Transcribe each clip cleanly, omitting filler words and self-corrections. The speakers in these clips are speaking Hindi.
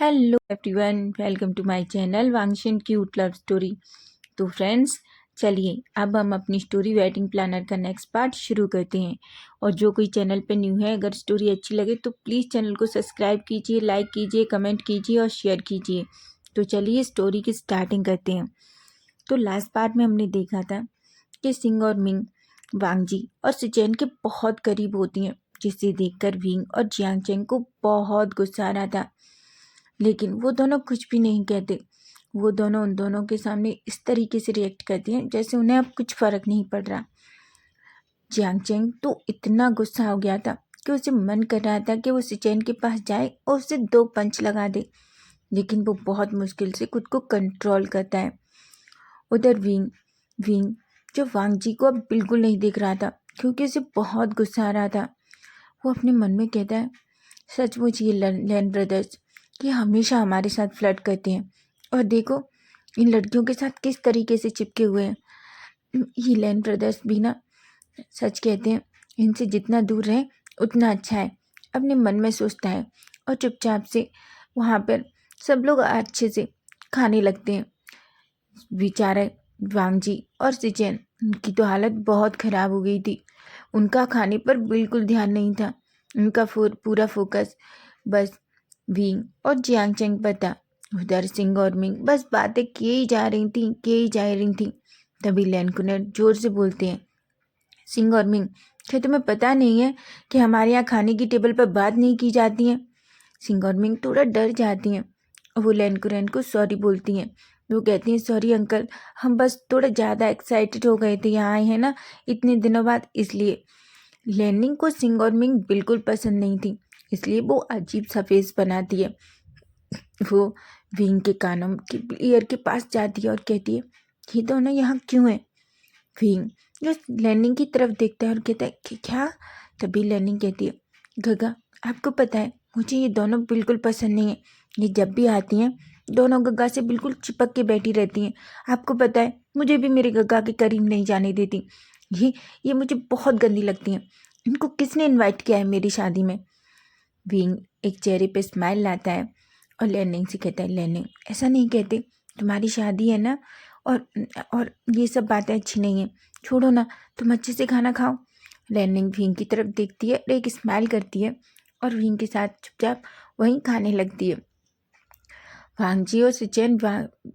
Hello everyone, welcome to my channel वांगशिन क्यूट लव स्टोरी। तो फ्रेंड्स, चलिए अब हम अपनी स्टोरी वेडिंग प्लानर का नेक्स्ट पार्ट शुरू करते हैं। और जो कोई चैनल पे न्यू है, अगर स्टोरी अच्छी लगे तो प्लीज़ चैनल को सब्सक्राइब कीजिए, लाइक कीजिए, कमेंट कीजिए और शेयर कीजिए। तो चलिए स्टोरी की स्टार्टिंग करते हैं। तो लास्ट पार्ट में हमने देखा था कि सिंह और मिंग वांगजी और सिचेन के बहुत करीब होती हैं, जिसे देखकर विंग और जियांगचेंग को बहुत गुस्सा आ रहा था। लेकिन वो दोनों कुछ भी नहीं कहते। वो दोनों उन दोनों के सामने इस तरीके से रिएक्ट करती हैं जैसे उन्हें अब कुछ फ़र्क नहीं पड़ रहा। जियांगचेंग तो इतना गुस्सा हो गया था कि उसे मन कर रहा था कि वो सिचेन के पास जाए और उसे 2 पंच लगा दे, लेकिन वो बहुत मुश्किल से खुद को कंट्रोल करता है। उधर विंग विंग जो वांगजी को अब बिल्कुल नहीं देख रहा था क्योंकि उसे बहुत गुस्सा आ रहा था। वो अपने मन में कहता है, सचमुच ये लैन ब्रदर्स ये हमेशा हमारे साथ फ्लर्ट करते हैं, और देखो इन लड़कियों के साथ किस तरीके से चिपके हुए हैं। ये लैन ब्रदर्स भी ना सच कहते हैं, इनसे जितना दूर रहें उतना अच्छा है। अपने मन में सोचता है और चुपचाप से वहाँ पर सब लोग अच्छे से खाने लगते हैं। बेचारे वांगजी और सिचेन, उनकी तो हालत बहुत ख़राब हो गई थी। उनका खाने पर बिल्कुल ध्यान नहीं था। उनका पूरा फोकस बस विंग और जियांगचेंग पर था। उधर सिंह और मिंग बस बातें किए ही जा रही थी। तभी लैनकुनर जोर से बोलते हैं, सिंह और मिंग, क्या तुम्हें पता नहीं है कि हमारे यहाँ खाने की टेबल पर बात नहीं की जाती है। सिंह और मिंग थोड़ा डर जाती हैं और वो लैनकुनर को सॉरी बोलती हैं। वो कहती हैं, सॉरी अंकल, हम बस थोड़ा ज़्यादा एक्साइटेड हो गए थे, यहाँ आए हैं ना इतने दिनों बाद, इसलिए। लैनिंग को सिंह और मिंग बिल्कुल पसंद नहीं थी, इसलिए वो अजीब सा फेस बनाती है। वो विंग के कानों के ईयर के पास जाती है और कहती है, ये दोनों यहाँ क्यों है। विंग जो लैनिंग की तरफ देखता है और कहता है कि क्या। तभी लैनिंग कहती है, गगा आपको पता है मुझे ये दोनों बिल्कुल पसंद नहीं है। ये जब भी आती हैं दोनों गग्गा से बिल्कुल चिपक के बैठी रहती हैं। आपको पता है मुझे भी मेरे गग्गा के करीब नहीं जाने देती। ये मुझे बहुत गंदी लगती हैं। इनको किसने इनवाइट किया है मेरी शादी में। विंग एक चेहरे पे स्माइल लाता है और लैनिंग से कहता है, लैनिंग ऐसा नहीं कहते, तुम्हारी शादी है ना, और और ये सब बातें अच्छी नहीं हैं, छोड़ो ना, तुम अच्छे से खाना खाओ। लैनिंग विंग की तरफ देखती है और एक स्माइल करती है और विंग के साथ चुपचाप वहीं खाने लगती है। वांगजी और सिचेन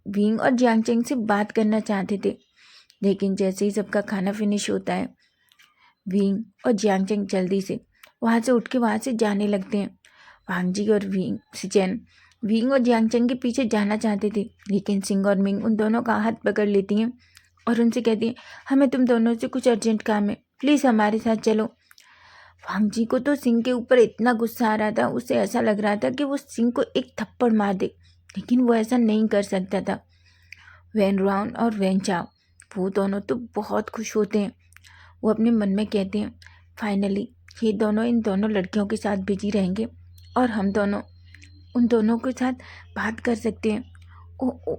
विंग और जियांगचेंग से बात करना चाहते थे, लेकिन जैसे ही सबका खाना फिनिश होता है, विंग और जियांगचेंग जल्दी से वहाँ से उठ के वहाँ से जाने लगते हैं। वांगजी और सिचेन विंग और जियांगचेंग के पीछे जाना चाहते थे, लेकिन सिंह और मिंग उन दोनों का हाथ पकड़ लेती हैं और उनसे कहती हैं, हमें तुम दोनों से कुछ अर्जेंट काम है, प्लीज़ हमारे साथ चलो। वांगजी को तो सिंह के ऊपर इतना गुस्सा आ रहा था, उसे ऐसा लग रहा था कि वो सिंह को एक थप्पड़ मार दे, लेकिन वो ऐसा नहीं कर सकता था। वैन राउन और वैन चाओ वो दोनों तो बहुत खुश होते हैं। वो अपने मन में कहते हैं, फाइनली ये दोनों इन दोनों लड़कियों के साथ बिजी रहेंगे और हम दोनों उन दोनों के साथ बात कर सकते हैं।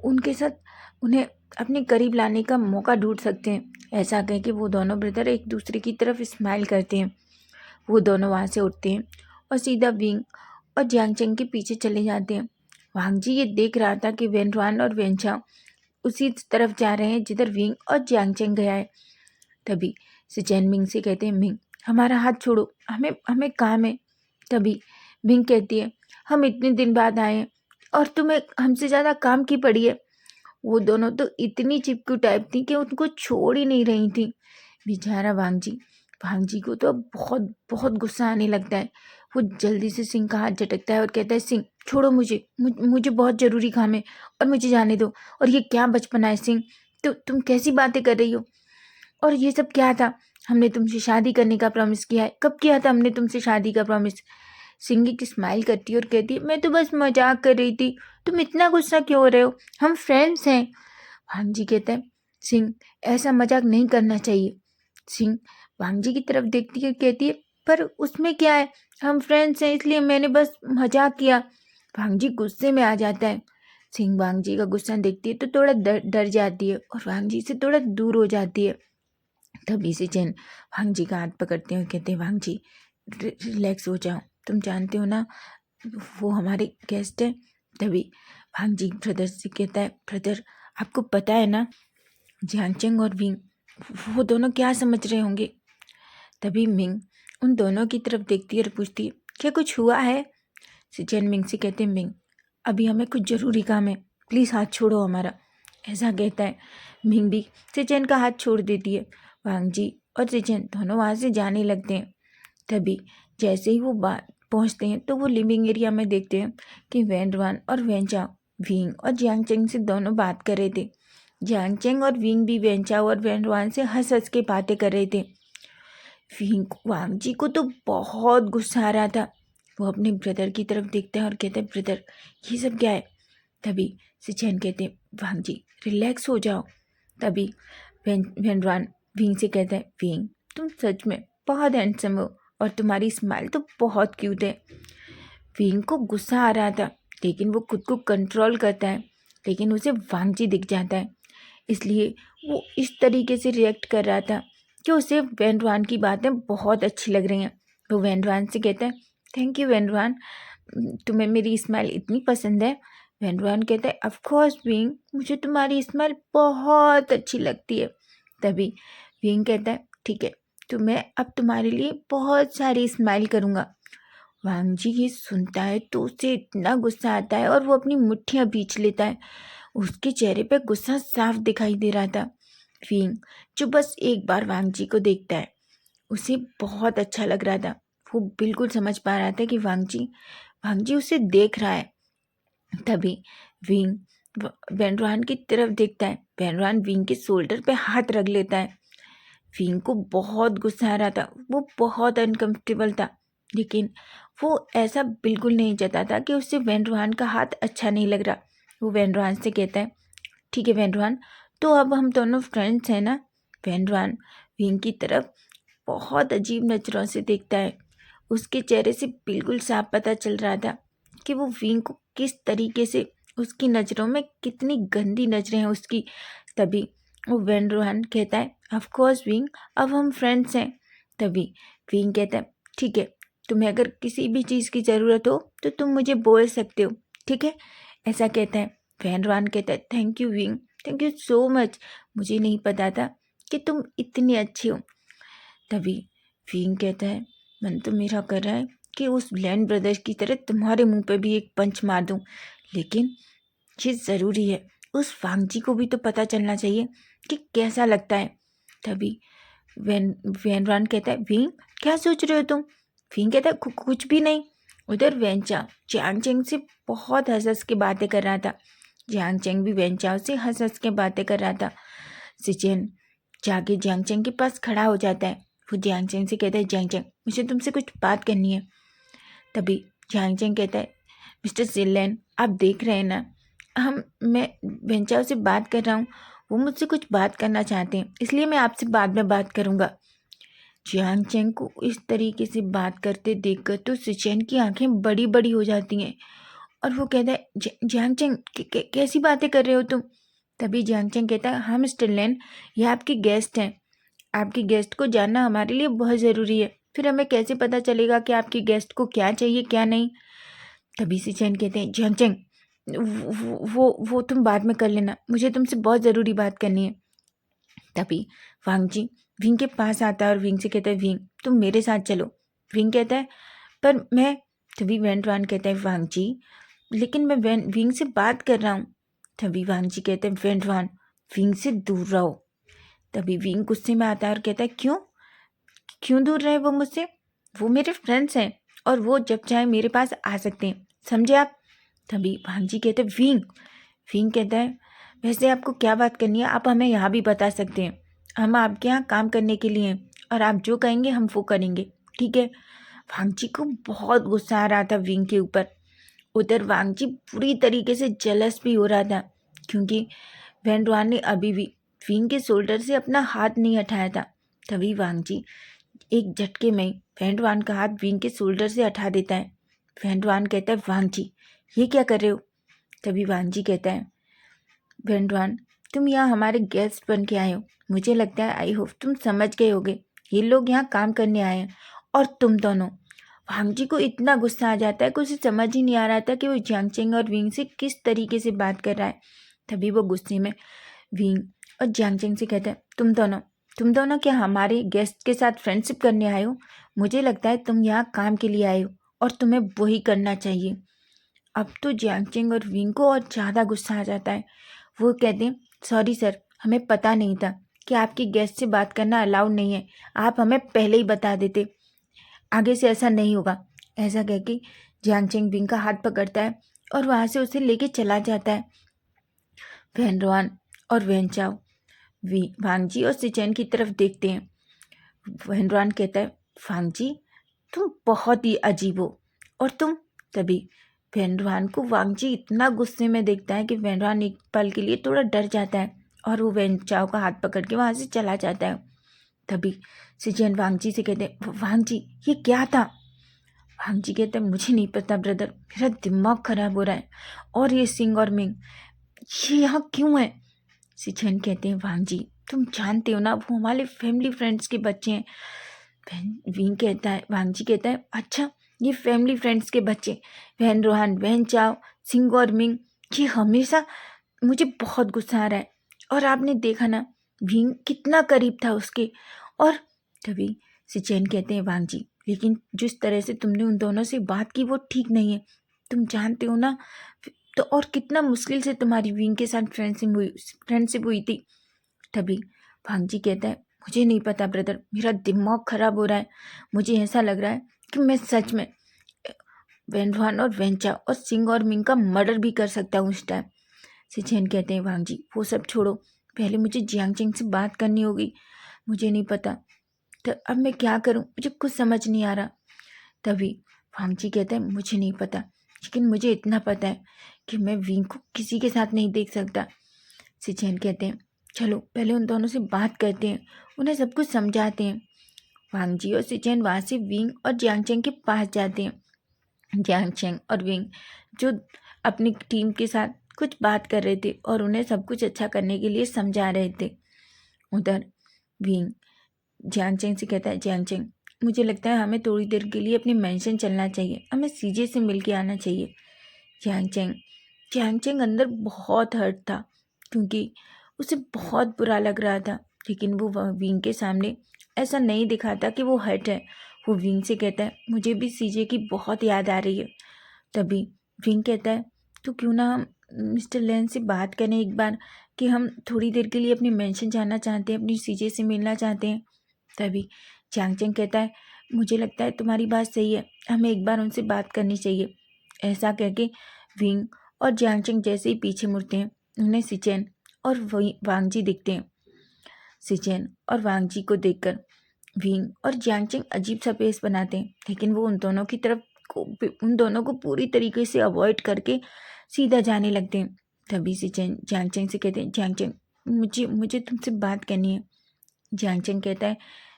उनके साथ उन्हें अपने करीब लाने का मौका ढूंढ सकते हैं। ऐसा कह के वो दोनों ब्रदर एक दूसरे की तरफ स्माइल करते हैं। वो दोनों वहाँ से उठते हैं और सीधा विंग और जियांगचेंग के पीछे चले जाते हैं। वांगजी ये देख रहा था कि वेनरान और वेनचाओ उसी तरफ जा रहे हैं जिधर विंग और जियांगचेंग गया है। तभी सिचेन मिंग से कहते हैं, मिंग हमारा हाथ छोड़ो, हमें हमें काम है। तभी मिंग कहती है, हम इतने दिन बाद आए हैं और तुम्हें हमसे ज़्यादा काम की पड़ी है। वो दोनों तो इतनी चिपकू टाइप थी कि उनको छोड़ ही नहीं रही थी। बेचारा वांगजी को तो बहुत बहुत गुस्सा आने लगता है। वो जल्दी से सिंह का हाथ झटकता है और कहता है, सिंह छोड़ो मुझे बहुत ज़रूरी काम है और मुझे जाने दो। और ये क्या बचपना है सिंह, तो तुम कैसी बातें कर रही हो, और ये सब क्या था। हमने तुमसे शादी करने का प्रॉमिस किया है, कब किया था हमने तुमसे शादी का प्रॉमिस। सिंगी की स्माइल करती है और कहती है, मैं तो बस मजाक कर रही थी, तुम इतना गुस्सा क्यों हो रहे हो, हम फ्रेंड्स हैं। वांगजी कहता है, सिंह ऐसा मजाक नहीं करना चाहिए। सिंह वांगजी की तरफ देखती है और कहती है, पर उसमें क्या है, हम फ्रेंड्स हैं इसलिए मैंने बस मजाक किया। वांगजी गुस्से में आ जाता है। सिंह वांगजी का गुस्सा देखती है तो थोड़ा डर जाती है और वांगजी से थोड़ा दूर हो जाती है। तभी से चैन वांगजी का हाथ पकड़ते हैं और कहते हैं, वांगजी रिलैक्स हो जाओ, तुम जानते हो ना वो हमारे गेस्ट हैं, तभी वांग जी ब्रदर से कहता है, ब्रदर आपको पता है ना जियांग चेंग और विंग वो दोनों क्या समझ रहे होंगे। तभी मिंग उन दोनों की तरफ देखती है और पूछती है, क्या कुछ हुआ है। सिचेन मिंग से कहते हैं, मिंग अभी हमें कुछ ज़रूरी काम है, प्लीज़ हाथ छोड़ो हमारा। ऐसा कहता है। मिंग भी सिचेन का हाथ छोड़ देती है। वांग जी और सिचेन दोनों वहाँ से जाने लगते हैं। तभी जैसे ही वो बात पहुँचते हैं तो वो लिविंग एरिया में देखते हैं कि वैन रवान और वैन चाओ विंग और जियांग चेंग से दोनों बात कर रहे थे। जियांग चेंग और विंग भी वैन चाओ और वैन रवान से हंस हंस के बातें कर रहे थे। वांग जी को तो बहुत गुस्सा आ रहा था। वो अपने ब्रदर की तरफ देखता है और कहता है, ब्रदर ये सब क्या है। तभी सिचेन कहते हैं, वांग जी रिलैक्स हो जाओ। तभी वेनरवान विंग से कहता है, विंग तुम सच में बहुत हैंडसम हो और तुम्हारी स्माइल तो बहुत क्यूट है। विंग को गुस्सा आ रहा था लेकिन वो खुद को कंट्रोल करता है, लेकिन उसे वांग जी दिख जाता है, इसलिए वो इस तरीके से रिएक्ट कर रहा था कि उसे वेनरवान की बातें बहुत अच्छी लग रही हैं। वो वेनरवान से कहता है, थैंक यू वेनरवान, तुम्हें मेरी स्माइल इतनी पसंद है। वेनरवान कहता है, ऑफ कोर्स विंग, मुझे तुम्हारी स्माइल बहुत अच्छी लगती है। तभी विंग कहता है, ठीक है तो मैं अब तुम्हारे लिए बहुत सारी स्माइल करूँगा। वांग जी ये सुनता है तो उसे इतना गुस्सा आता है और वो अपनी मुट्ठियाँ बींच लेता है। उसके चेहरे पे गुस्सा साफ दिखाई दे रहा था। विंग जो बस एक बार वांग जी को देखता है उसे बहुत अच्छा लग रहा था। वो बिल्कुल समझ पा रहा था कि वांग जी उसे देख रहा है। तभी विंग वेनरवान की तरफ देखता है। वेनरवान विंग के शोल्डर पे हाथ रख लेता है। विंग को बहुत गुस्सा आ रहा था, वो बहुत अनकंफर्टेबल था, लेकिन वो ऐसा बिल्कुल नहीं जताता कि उससे वेनरवान का हाथ अच्छा नहीं लग रहा। वो वेनरवान से कहता है, ठीक है वेनरवान, तो अब हम दोनों फ्रेंड्स हैं ना। वेनरवान विंग की तरफ बहुत अजीब नज़रों से देखता है। उसके चेहरे से बिल्कुल साफ पता चल रहा था कि वो विंग को किस तरीके से, उसकी नज़रों में कितनी गंदी नज़रें हैं उसकी। तभी वो वेनरवान कहता है, ऑफ कोर्स विंग, अब हम फ्रेंड्स हैं। तभी विंग कहता है, ठीक है, तुम्हें अगर किसी भी चीज़ की ज़रूरत हो तो तुम मुझे बोल सकते हो, ठीक है। ऐसा कहता है। वेनरवान कहता है, thank you wing, thank you so much, मुझे नहीं पता था कि तुम इतनी अच्छी हो। तभी विंग कहता है, मन तो मेरा कर रहा है कि उस लैंड ब्रदर्स की तरह तुम्हारे मुंह पे भी एक पंच मार दूं, लेकिन ये ज़रूरी है, उस वांग जी को भी तो पता चलना चाहिए कि कैसा लगता है। तभी वेनरवान कहता है, विंग क्या सोच रहे हो तुम। विंग कहता है, कुछ भी नहीं। उधर वेनचा जियांग चेंग से बहुत हंस हंस के बातें कर रहा था। जियांग चेंग भी वेनचाओ से हंस हंस के बातें कर रहा था। सिचेन जाके जियांग चेंग के पास खड़ा हो जाता है। वो जियांग चेंग से कहता है, जियांग चेंग मुझे तुमसे कुछ बात करनी है। तभी जियांग चेंग कहता है, मिस्टर जिनलैन आप देख रहे हैं ना, मैं वेंचाओ से बात कर रहा हूँ, वो मुझसे कुछ बात करना चाहते हैं, इसलिए मैं आपसे बाद में बात करूँगा। जियांग चेंग को इस तरीके से बात करते देखकर तो सिचेन की आंखें बड़ी बड़ी हो जाती हैं और वो कहता है, जियांग चेंग कैसी बातें कर रहे हो तुम। तभी जियांग चेंग कहता है, हाँ मिस्टर लैन, ये आपके गेस्ट हैं, आपके गेस्ट को जानना हमारे लिए बहुत ज़रूरी है, फिर हमें कैसे पता चलेगा कि आपके गेस्ट को क्या चाहिए क्या नहीं। तभी सिचेन कहते हैं, जियांग चेंग वो तुम बाद में कर लेना, मुझे तुमसे बहुत ज़रूरी बात करनी है। तभी वांग जी विंग के पास आता है और विंग से कहता है, विंग तुम मेरे साथ चलो। विंग कहता है, पर मैं। तभी वेनरवान कहता है, वांग जी लेकिन मैं विंग से बात कर रहा हूँ। तभी वांग जी कहते हैं, वेनरवान विंग से दूर रहो। तभी विंग गुस्से में आता है और कहता है, क्यों क्यों दूर रहे वो मुझसे, वो मेरे फ्रेंड्स हैं और वो जब चाहे मेरे पास आ सकते हैं, समझे आप। तभी वांग जी कहते हैं, विंग विंग कहता है, वैसे आपको क्या बात करनी है आप हमें यहाँ भी बता सकते हैं, हम आपके यहाँ काम करने के लिए हैं और आप जो कहेंगे हम वो करेंगे, ठीक है। वांग जी को बहुत गुस्सा आ रहा था विंग के ऊपर। उधर वांग जी पूरी तरीके से जेलस भी हो रहा था क्योंकि वेनरवान ने अभी भी विंग के शोल्डर से अपना हाथ नहीं हटाया था। तभी वांग जी एक झटके में वेनरवान का हाथ विंग के शोल्डर से हटा देता है। वेनरवान कहता है, वांग जी ये क्या कर रहे हो। तभी वांग जी कहता है, वेनरवान तुम यहाँ हमारे गेस्ट बन के आए हो, मुझे लगता है आई होप तुम समझ गए होगे, ये लोग यहाँ काम करने आए हैं और तुम दोनों वांग जी को इतना गुस्सा आ जाता है कि उसे समझ ही नहीं आ रहा था कि वो जियांग चेंग और विंग से किस तरीके से बात कर रहा है। तभी वो गुस्से में विंग और जियांग चेंग से कहता है, तुम दोनों क्या हमारे गेस्ट के साथ फ्रेंडशिप करने आए हो? मुझे लगता है तुम यहाँ काम के लिए आए हो और तुम्हें वही करना चाहिए। अब तो जियांग चेंग और विंग को और ज़्यादा गुस्सा आ जाता है। वो कहते हैं, सॉरी सर, हमें पता नहीं था कि आपके गेस्ट से बात करना अलाउड नहीं है। आप हमें पहले ही बता देते, आगे से ऐसा नहीं होगा। ऐसा कह के जियांग चेंग विंग का हाथ पकड़ता है और वहाँ से उसे लेके चला जाता है। वैन रॉन और वैन चाओ वांग जी और सिचेन की तरफ देखते हैं। वैन रॉन कहता है, वांग जी तुम बहुत ही अजीब हो। और तुम? तभी वैन रॉन को वांग जी इतना गुस्से में देखता है कि वैन रॉन एक पल के लिए थोड़ा डर जाता है और वो वैन चाओ का हाथ पकड़ के वहाँ से चला जाता है। तभी सिचेन वांग जी से कहते हैं, वांग जी ये क्या था? वांग जी कहते हैं, मुझे नहीं पता ब्रदर, मेरा दिमाग खराब हो रहा है। और ये सिंग और मिंग ये यहाँ क्यों है? सिचेन कहते हैं, वांग जी तुम जानते हो ना, वो हमारे फैमिली फ्रेंड्स के बच्चे हैं। वांग जी कहता है, अच्छा ये फैमिली फ्रेंड्स के बच्चे वैन रोहान, वैन चाओ, सिंग और मिंग, ये हमेशा मुझे बहुत गुस्सा आ रहा है। और आपने देखा ना विंग कितना करीब था उसके। और तभी सिचेन कहते हैं, वांग जी लेकिन जिस तरह से तुमने उन दोनों से बात की वो ठीक नहीं है, तुम जानते हो ना। तो और कितना मुश्किल से तुम्हारी विंग के साथ फ्रेंडशिप हुई थी। तभी वांग जी कहता है, मुझे नहीं पता ब्रदर, मेरा दिमाग खराब हो रहा है। मुझे ऐसा लग रहा है कि मैं सच में वैन रॉन और वेंचा और सिंग और मिंग का मर्डर भी कर सकता हूँ इस टाइम। सिचेन कहते हैं, वांग जी वो सब छोड़ो, पहले मुझे जियांग चेंग से बात करनी होगी। मुझे नहीं पता तो अब मैं क्या करूँ, मुझे कुछ समझ नहीं आ रहा। तभी वांग जी कहते हैं, मुझे नहीं पता, लेकिन मुझे इतना पता है कि मैं विंग को किसी के साथ नहीं देख सकता। सिचेन कहते हैं, चलो पहले उन दोनों से बात करते हैं, उन्हें सब कुछ समझाते हैं। वांग जी और सिचेन वहाँ से विंग और जियांग चेंग के पास जाते हैं। जियांग चेंग और विंग जो अपनी टीम के साथ कुछ बात कर रहे थे और उन्हें सब कुछ अच्छा करने के लिए समझा रहे थे। उधर विंग जियांग चेंग से कहता है, जियांग चेंग मुझे लगता है हमें थोड़ी देर के लिए अपने मेंशन चलना चाहिए, हमें सीजे से मिल के आना चाहिए। जियांग चेंग अंदर बहुत हर्ट था क्योंकि उसे बहुत बुरा लग रहा था, लेकिन वो विंग के सामने ऐसा नहीं दिखाता कि वो हर्ट है। वो विंग से कहता है, मुझे भी सीजे की बहुत याद आ रही है। तभी विंग कहता है, तो क्यों ना हम मिस्टर लेन से बात करें एक बार कि हम थोड़ी देर के लिए अपनी मेंशन जाना चाहते हैं, अपनी सीजे से मिलना चाहते हैं। तभी जियांग चेंग कहता है, मुझे लगता है तुम्हारी बात सही है, हमें एक बार उनसे बात करनी चाहिए। ऐसा कह के विंग और जियांग चेंग जैसे ही पीछे मुड़ते हैं, उन्हें सिचेन और वांग जी दिखते हैं। सिचेन और वांग जी को देखकर विंग और जियांग चेंग अजीब सा फेस बनाते हैं, लेकिन वो उन दोनों को पूरी तरीके से अवॉइड करके सीधा जाने लगते हैं। तभी सिचेन जियांग चेंग से कहते हैं, जियांग चेंग मुझे मुझे तुमसे बात करनी है। जियांग चेंग कहता है,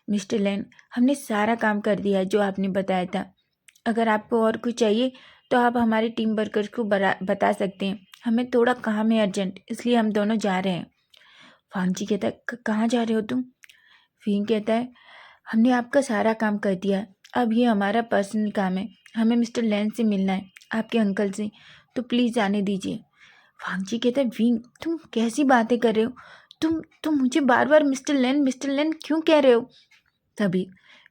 मिस्टर लैन हमने सारा काम कर दिया है जो आपने बताया था। अगर आपको और कुछ चाहिए तो आप हमारे टीम वर्कर्स को बता सकते हैं। हमें थोड़ा काम है अर्जेंट, इसलिए हम दोनों जा रहे हैं। वांग जी कहता है, कहाँ जा रहे हो तुम? विंग कहता है, हमने आपका सारा काम कर दिया, अब ये हमारा पर्सनल काम है, हमें मिस्टर लैन से मिलना है, आपके अंकल से, तो प्लीज़ जाने दीजिए। वांग जी कहता है, विंग तुम कैसी बातें कर रहे हो? तुम मुझे बार बार मिस्टर लैन क्यों कह रहे हो? तभी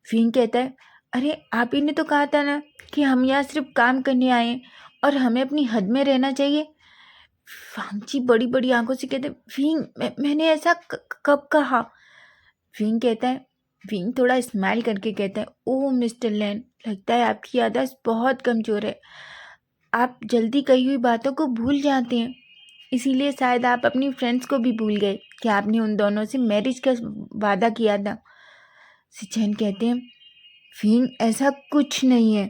विंग कहता है, अरे आप ही ने तो कहा था ना कि हम यहाँ सिर्फ काम करने आए हैं और हमें अपनी हद में रहना चाहिए। वांग जी बड़ी बड़ी आंखों से कहते हैं, विंग मैंने ऐसा कब कहा? विंग कहता है, विंग थोड़ा स्माइल करके कहता है, ओह मिस्टर लैन, लगता है आपकी याददाश्त बहुत कमज़ोर है, आप जल्दी कही हुई बातों को भूल जाते हैं, इसीलिए शायद आप अपनी फ्रेंड्स को भी भूल गए कि आपने उन दोनों से मैरिज का वादा किया था। सिचेन कहते हैं, विंग ऐसा कुछ नहीं है।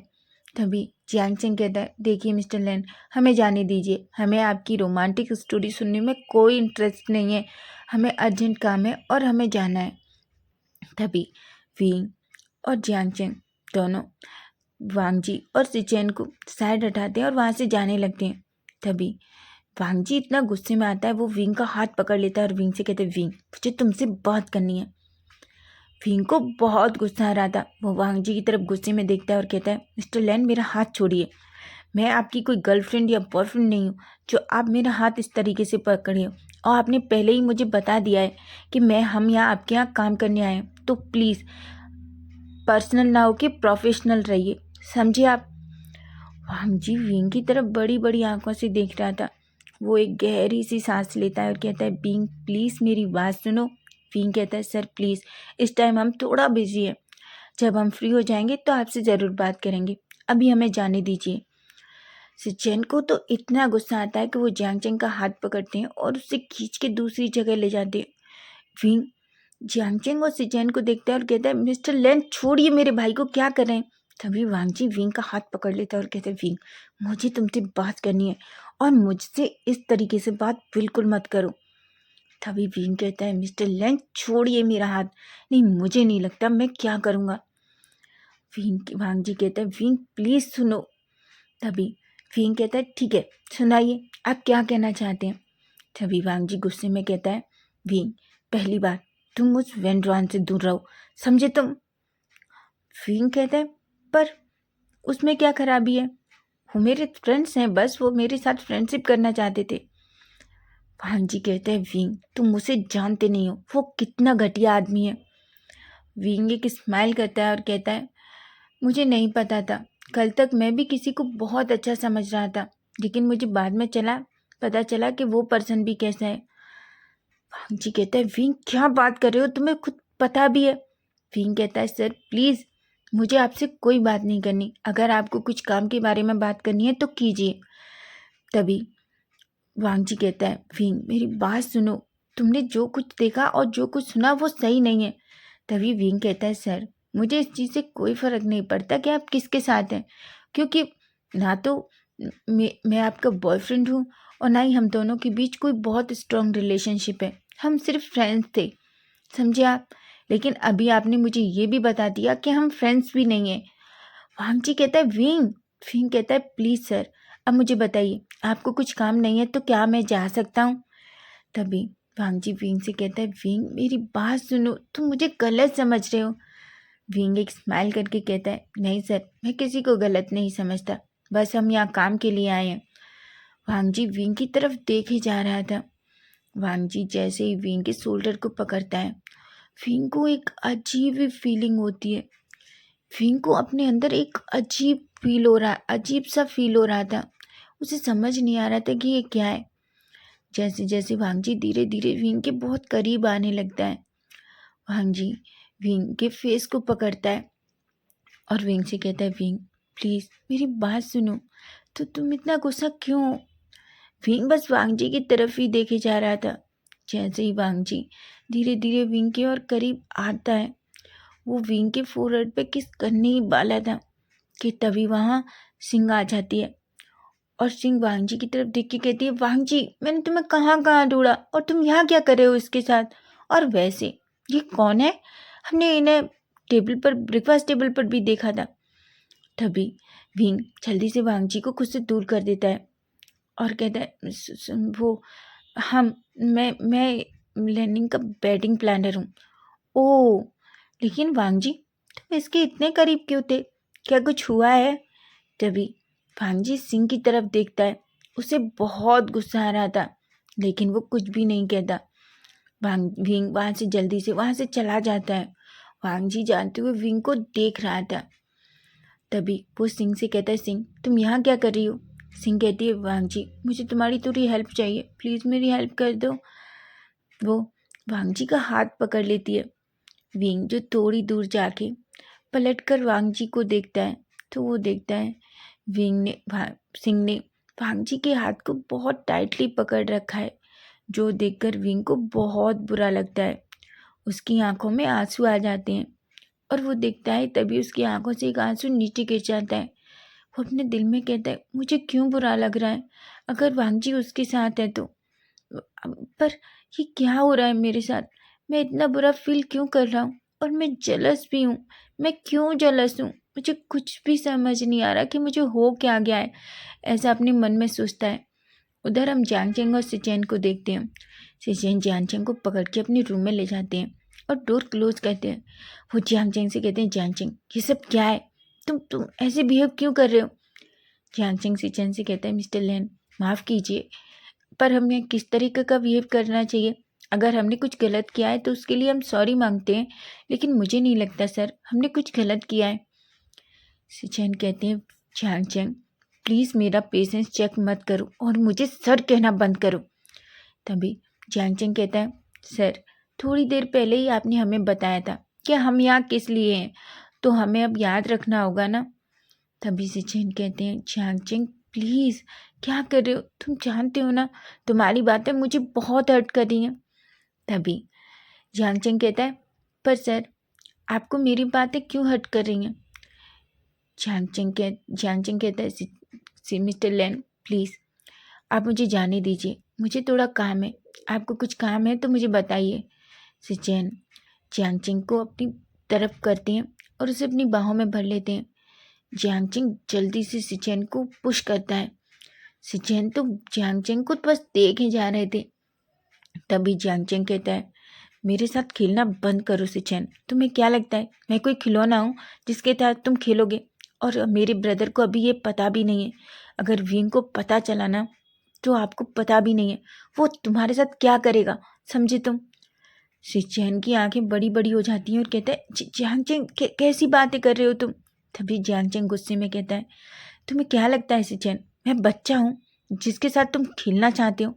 तभी जियांग चेंग कहता है, देखिए मिस्टर लैन, हमें जाने दीजिए, हमें आपकी रोमांटिक स्टोरी सुनने में कोई इंटरेस्ट नहीं है, हमें अर्जेंट काम है और हमें जाना है। तभी विंग और जियांग चेंग दोनों वांग जी और सिचेन को साइड हटाते हैं और वहाँ से जाने लगते हैं। तभी वांग जी इतना गुस्से में आता है, वो विंग का हाथ पकड़ लेता है और विंग से कहते हैं, विंग मुझे तुमसे बात करनी है। विंग को बहुत गुस्सा आ रहा था। वो वांग जी की तरफ गुस्से में देखता है और कहता है, मिस्टर लैन मेरा हाथ छोड़िए, मैं आपकी कोई गर्लफ्रेंड या बॉयफ्रेंड नहीं हूँ जो आप मेरा हाथ इस तरीके से पकड़े हो। और आपने पहले ही मुझे बता दिया है कि हम यहाँ आपके यहाँ काम करने आए हैं, तो प्लीज़ पर्सनल ना होके प्रोफेशनल रहिए, समझे आप। वांग जी विंग की तरफ बड़ी बड़ी आंखों से देख रहा था। वो एक गहरी सी सांस लेता है और कहता है, विंग प्लीज़ मेरी बात सुनो। विंग कहता है, सर प्लीज़, इस टाइम हम थोड़ा बिजी हैं, जब हम फ्री हो जाएंगे तो आपसे ज़रूर बात करेंगे, अभी हमें जाने दीजिए। सिचेन को तो इतना गुस्सा आता है कि वो जियांग चेंग का हाथ पकड़ते हैं और उसे खींच के दूसरी जगह ले जाते हैं। विंग जियांग चेंग और सिचेन को देखता है और कहता है, मिस्टर लैन छोड़िए मेरे भाई को, क्या कर रहे हैं। तभी वांग जी विंग का हाथ पकड़ लेता है और कहते हैं, विंग मुझे तुमसे बात करनी है और मुझसे इस तरीके से बात बिल्कुल मत करो। तभी विंग कहता है, मिस्टर लैन छोड़िए मेरा हाथ, नहीं मुझे नहीं लगता मैं क्या करूँगा। वांग जी कहता है, विंग प्लीज़ सुनो। तभी विंग कहता है, ठीक है सुनाइए, आप क्या कहना चाहते हैं। तभी वांग जी गुस्से में कहता है, विंग पहली बात तुम उस वेंड्रॉन से दूर रहो, समझे तुम। विंग कहता है, पर उसमें क्या खराबी है, वो मेरे फ्रेंड्स हैं, बस वो मेरे साथ फ्रेंडशिप करना चाहते थे। वांग जी कहते हैं, विंग तुम उसे जानते नहीं हो, वो कितना घटिया आदमी है। विंग एक स्माइल करता है और कहता है, मुझे नहीं पता था, कल तक मैं भी किसी को बहुत अच्छा समझ रहा था, लेकिन मुझे बाद में पता चला कि वो पर्सन भी कैसा है। वांग जी कहता है, विंग क्या बात कर रहे हो, तुम्हें खुद पता भी है। विंग कहता है, सर प्लीज़ मुझे आपसे कोई बात नहीं करनी, अगर आपको कुछ काम के बारे में बात करनी है तो कीजिए। तभी वांग जी कहता है, विंग मेरी बात सुनो, तुमने जो कुछ देखा और जो कुछ सुना वो सही नहीं है। तभी विंग कहता है, सर मुझे इस चीज़ से कोई फ़र्क नहीं पड़ता कि आप किसके साथ हैं, क्योंकि ना तो मैं आपका बॉयफ्रेंड हूँ और ना ही हम दोनों के बीच कोई बहुत स्ट्रॉन्ग रिलेशनशिप है, हम सिर्फ फ्रेंड्स थे, समझे आप। लेकिन अभी आपने मुझे ये भी बता दिया कि हम फ्रेंड्स भी नहीं हैं। वांग जी कहता है, विंग। विंग कहता है, प्लीज़ सर अब मुझे बताइए, आपको कुछ काम नहीं है तो क्या मैं जा सकता हूँ। तभी वांग जी विंग से कहता है, विंग मेरी बात सुनो, तुम मुझे गलत समझ रहे हो। विंग एक स्माइल करके कहता है, नहीं सर मैं किसी को गलत नहीं समझता, बस हम यहाँ काम के लिए आए हैं। वांग जी विंग की तरफ देखे जा रहा था। वांग जी जैसे ही विंग के शोल्डर को पकड़ता है, विंग को एक अजीब ही फीलिंग होती है। विंग को अपने अंदर एक अजीब सा फील हो रहा था। उसे समझ नहीं आ रहा था कि ये क्या है। जैसे जैसे वांग जी धीरे धीरे विंग के बहुत करीब आने लगता है, वांग जी विंग के फेस को पकड़ता है और विंग से कहता है, विंग प्लीज़ मेरी बात सुनो, तो तुम इतना गुस्सा क्यों हो। विंग बस वांग जी की तरफ ही देखे जा रहा था। जैसे ही वांग जी धीरे धीरे विंग के और करीब आता है, वो विंग के फोरहेड पे किस करने ही वाला था कि तभी वहाँ सिंह आ जाती है और सिंह वांग जी की तरफ देख के कहती है, वांग जी मैंने तुम्हें कहाँ कहाँ ढूंढा और तुम यहाँ क्या कर रहे हो इसके साथ, और वैसे ये कौन है, हमने इन्हें टेबल पर ब्रेकफास्ट टेबल पर भी देखा था। तभी विंग जल्दी से वांग जी को खुद से दूर कर देता है और कहता है, वो हम मैं लैनिंग का बैटिंग प्लानर हूँ। ओह, लेकिन वांग जी तुम इसके इतने करीब क्यों थे, क्या कुछ हुआ है। तभी वांग जी सिंह की तरफ देखता है, उसे बहुत गुस्सा आ रहा था, लेकिन वो कुछ भी नहीं कहता। विंग वहाँ से जल्दी से वहाँ से चला जाता है। वांग जी जानते हुए विंग को देख रहा था। तभी वो सिंह से कहता है, सिंह तुम यहाँ क्या कर रही हो। सिंह कहती है, वांग जी मुझे तुम्हारी थोड़ी हेल्प चाहिए, प्लीज़ मेरी हेल्प कर दो। वो वांग जी का हाथ पकड़ लेती है। विंग जो थोड़ी दूर जाके पलट कर वांग जी को देखता है, तो वो देखता है सिंह ने वांग जी के हाथ को बहुत टाइटली पकड़ रखा है, जो देखकर विंग को बहुत बुरा लगता है। उसकी आंखों में आंसू आ जाते हैं और वो देखता है तभी उसकी आंखों से एक आंसू नीचे गिर जाता है। वो अपने दिल में कहता है, मुझे क्यों बुरा लग रहा है, अगर वांग जी उसके साथ है तो। पर ये क्या हो रहा है मेरे साथ, मैं इतना बुरा फील क्यों कर रहा हूँ, और मैं जलस भी हूँ, मैं क्यों जलस हूँ, मुझे कुछ भी समझ नहीं आ रहा कि मुझे हो क्या गया है। ऐसा अपने मन में सोचता है। उधर हम जियांग चेंग और सिचेन को देखते हैं। सिचेन जियांग चेंग को पकड़ के अपने रूम में ले जाते हैं और डोर क्लोज करते हैं। वो जियांग चेंग से कहते हैं, जियांग चेंग ये सब क्या है, तुम ऐसे बिहेव क्यों कर रहे हो। जियांग चेंग सिचेन से कहता है, मिस्टर लेन माफ़ कीजिए, पर हमें किस तरीके का बिहेव करना चाहिए। अगर हमने कुछ गलत किया है तो उसके लिए हम सॉरी मांगते हैं, लेकिन मुझे नहीं लगता सर हमने कुछ गलत किया है। सिचेन कहते हैं, जियांग चेंग प्लीज़ मेरा पेशेंस चेक मत करो और मुझे सर कहना बंद करो। तभी जियांग चेंग कहता है, सर थोड़ी देर पहले ही आपने हमें बताया था कि हम यहाँ किस लिए हैं, तो हमें अब याद रखना होगा ना। तभी सिचेन कहते हैं, जियांग चेंग प्लीज़ क्या कर रहे हो, तुम जानते हो ना तुम्हारी बातें मुझे बहुत हर्ट कर रही हैं। तभी जियांग चेंग कहता है, पर सर आपको मेरी बातें क्यों हर्ट कर रही हैं। जियांग चेंग कहता है, मिस्टर लेन प्लीज़ आप मुझे जाने दीजिए, मुझे थोड़ा काम है, आपको कुछ काम है तो मुझे बताइए। सिचेन जियांग चेंग को अपनी तरफ करते हैं और उसे अपनी बाहों में भर लेते हैं। जियांग चेंग जल्दी से सिचेन को पुश करता है। सिचेन तो जियांग चेंग को बस देखे जा रहे थे। तभी जियांग चेंग कहता है, मेरे साथ खेलना बंद करो सिचेन, तुम्हें क्या लगता है मैं कोई खिलौना हूँ जिसके साथ तुम खेलोगे। और मेरे ब्रदर को अभी ये पता भी नहीं है, अगर विंग को पता चला ना तो आपको पता भी नहीं है वो तुम्हारे साथ क्या करेगा, समझे तुम। सिचेन की आंखें बड़ी बड़ी हो जाती हैं और कहता है, जियांग चेंग कैसी बातें कर रहे हो तुम। तभी जियांग चेंग गुस्से में कहता है, तुम्हें क्या लगता है सिचेन मैं बच्चा हूँ जिसके साथ तुम खेलना चाहते हो।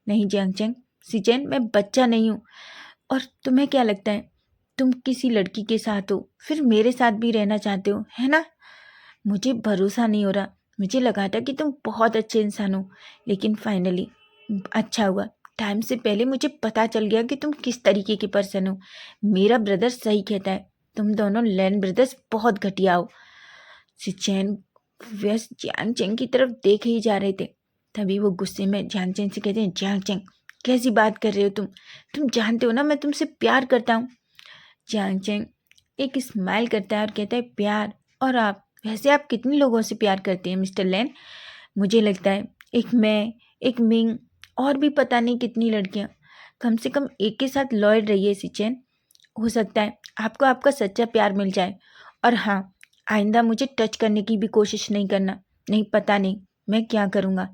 नहीं जियांग चेंग, सिचेन मैं बच्चा नहीं हूँ। और तुम्हें क्या लगता है तुम किसी लड़की के साथ हो फिर मेरे साथ भी रहना चाहते हो, है ना। मुझे भरोसा नहीं हो रहा, मुझे लगा था कि तुम बहुत अच्छे इंसान हो, लेकिन फाइनली अच्छा हुआ टाइम से पहले मुझे पता चल गया कि तुम किस तरीके के पर्सन हो। मेरा ब्रदर सही कहता है, तुम दोनों लैन ब्रदर्स बहुत घटिया हो। सिचेन व्यस्त जियांग चेंग की तरफ देख ही जा रहे थे। तभी वो गुस्से में जियांग चेंग से कहते हैं, जियांग चेंग कैसी बात कर रहे हो तुम जानते हो ना मैं तुमसे प्यार करता हूँ। जियांग चेंग एक स्माइल करता है और कहता है, प्यार, और आप वैसे आप कितने लोगों से प्यार करते हैं मिस्टर लैन। मुझे लगता है एक मैं, एक मिंग, और भी पता नहीं कितनी लड़कियां, कम से कम एक के साथ लॉयल रहिए सिचेन, हो सकता है आपको आपका सच्चा प्यार मिल जाए। और हाँ, आइंदा मुझे टच करने की भी कोशिश नहीं करना, नहीं पता नहीं मैं क्या करूँगा,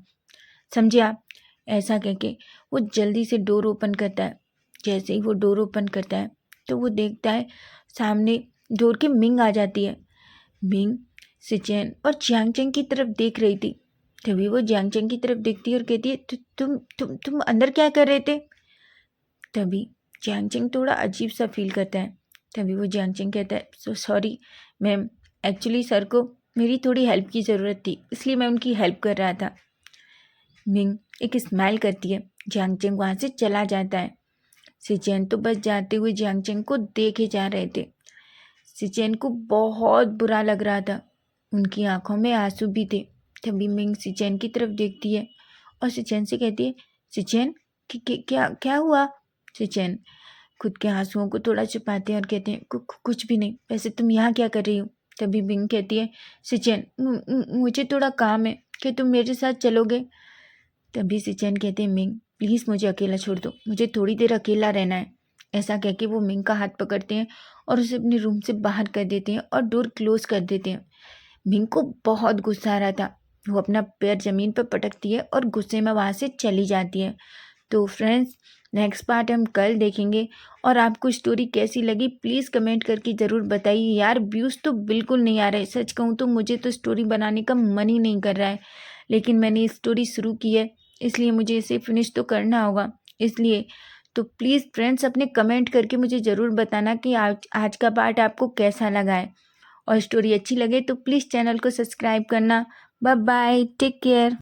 समझे आप। ऐसा कह के वो जल्दी से डोर ओपन करता है। जैसे ही वो डोर ओपन करता है तो वो देखता है सामने डोर के मिंग आ जाती है। मिंग सिचेन और जियांग चेंग की तरफ देख रही थी। तभी वो जियांग चेंग की तरफ देखती है और कहती है, तुम अंदर क्या कर रहे थे। तभी जियांग चेंग थोड़ा अजीब सा फील करता है। तभी वो जियांग चेंग कहता है, सॉरी मैम, एक्चुअली सर को मेरी थोड़ी हेल्प की ज़रूरत थी इसलिए मैं उनकी हेल्प कर रहा था। मिंग एक स्माइल करती है, जियांग चेंग वहाँ से चला जाता है। सिचेन तो बस जाते हुए जियांग चेंग को देखे जा रहे थे। सिचेन को बहुत बुरा लग रहा था, उनकी आंखों में आंसू भी थे। तभी मिंग सिचेन की तरफ देखती है और सिचेन से कहती है, सिचेन क्या क्या हुआ। सिचेन खुद के आंसुओं को थोड़ा छुपाते हैं और कहते हैं, कुछ भी नहीं, वैसे तुम यहाँ क्या कर रही हो। तभी मिंग कहती है, सिचेन मुझे थोड़ा काम है, क्या तुम मेरे साथ चलोगे। तभी सिचेन कहते हैं, मिंग प्लीज़ मुझे अकेला छोड़ दो, मुझे थोड़ी देर अकेला रहना है। ऐसा कह के वो मिंग का हाथ पकड़ते हैं और उसे अपने रूम से बाहर कर देते हैं और डोर क्लोज कर देते हैं। मिंग को बहुत गुस्सा आ रहा था, वो अपना पैर ज़मीन पर पटकती है और गुस्से में वहाँ से चली जाती है। तो फ्रेंड्स, नेक्स्ट पार्ट हम कल देखेंगे। और आपको स्टोरी कैसी लगी प्लीज़ कमेंट करके ज़रूर बताइए। यार व्यूज़ तो बिल्कुल नहीं आ रहे, सच कहूँ तो मुझे तो स्टोरी बनाने का मन ही नहीं कर रहा है, लेकिन मैंने स्टोरी शुरू की है इसलिए मुझे इसे फिनिश तो करना होगा। इसलिए तो प्लीज़ फ्रेंड्स अपने कमेंट करके मुझे ज़रूर बताना कि आज का पार्ट आपको कैसा लगा है, और स्टोरी अच्छी लगे तो प्लीज़ चैनल को सब्सक्राइब करना। Bye bye, take care.